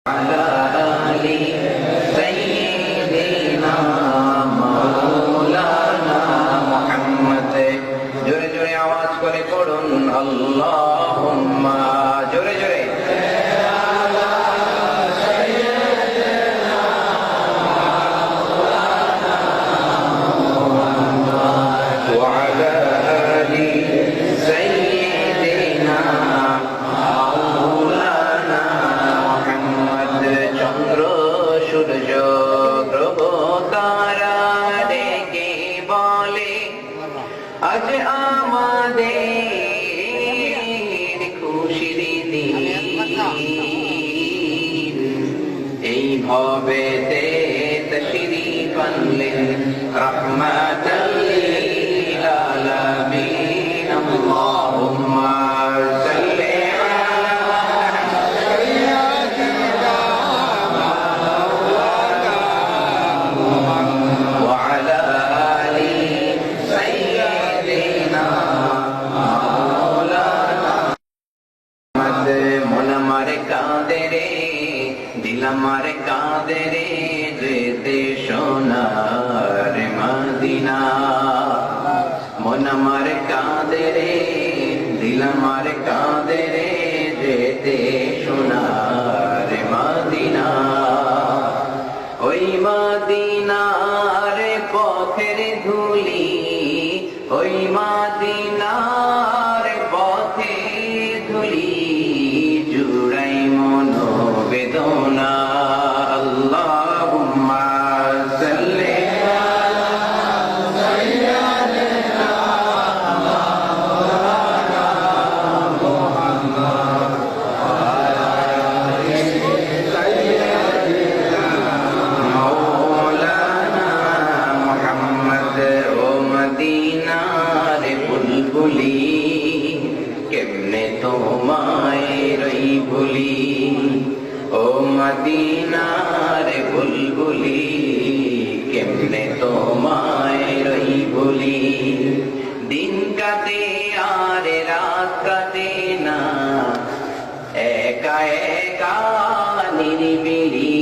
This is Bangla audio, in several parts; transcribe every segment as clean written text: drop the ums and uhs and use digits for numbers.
على آل سيدنا مولانا محمد জোরে জোরে আওয়াজ করে পড়ুন আল্লাহুম্মা জোরে জোরে আজ আমাদের খুশির দিন এই ভবেতে তশরীফ আনলেন রাহমাতাল লিল আলামিন আল্লাহুম্মা সাল্লি আমার কাঁদে রে যেতে সোনার মদিনা মন আমার কাঁদে রে দিল আমার কাঁদে রে যেতে সোনার মদিনা ওই মদিনার পথের ধুলি ওই মদিনার পথে ধুলি জুড়াই মনোবেদনা আল্লাহুম্মা সাল্লি আলা সাইয়্যিদিনা মাওলানা মুহাম্মদ ওয়া আলি সাইয়্যিদিনা মাওলানা মুহাম্মদ ও মদিনার বুলবুলি কেমনে তোমায় রই ভুলি ও মদিনার বুলবুলি কেমনে তোমায় রই ভুলি দিন কাটে আর রাত কাটে না একা একা নিরিবিলি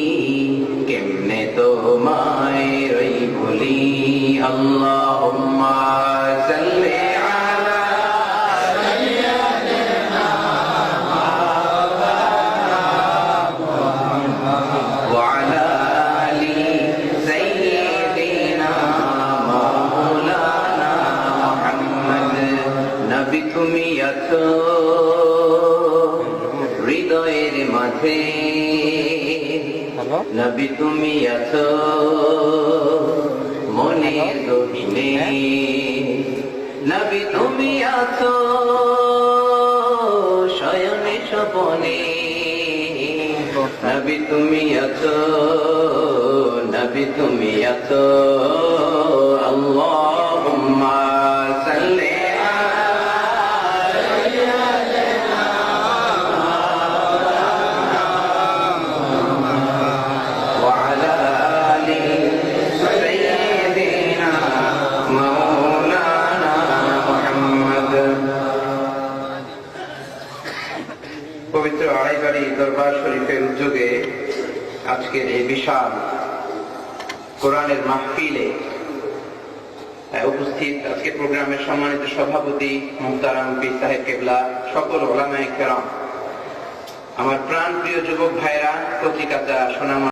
কেমনে তোমায় রই ভুলি আল্লাহুম্মা সাল্লি নবী তুমি আছো হৃদয়ের মাঝে নবী তুমি আছো মনের গহীনে নবী তুমি আছো শয়নে স্বপনে নবী তুমি আছো নবী তুমি আছো আল্লাহুম্মা সাল্লি পবিত্র আড়াইবাড়ি দরবার শরীফের উদ্যোগে আজকের এই বিশাল কোরআনের মাহফিলে উপস্থিত আজকে প্রোগ্রামের সম্মানিত সভাপতি মুহতারাম পীর সাহেব কেবলা সকল উলামায়ে কেরাম আমার প্রাণ প্রিয় যুবক ভাইরা পত্রিকাটা সোনামা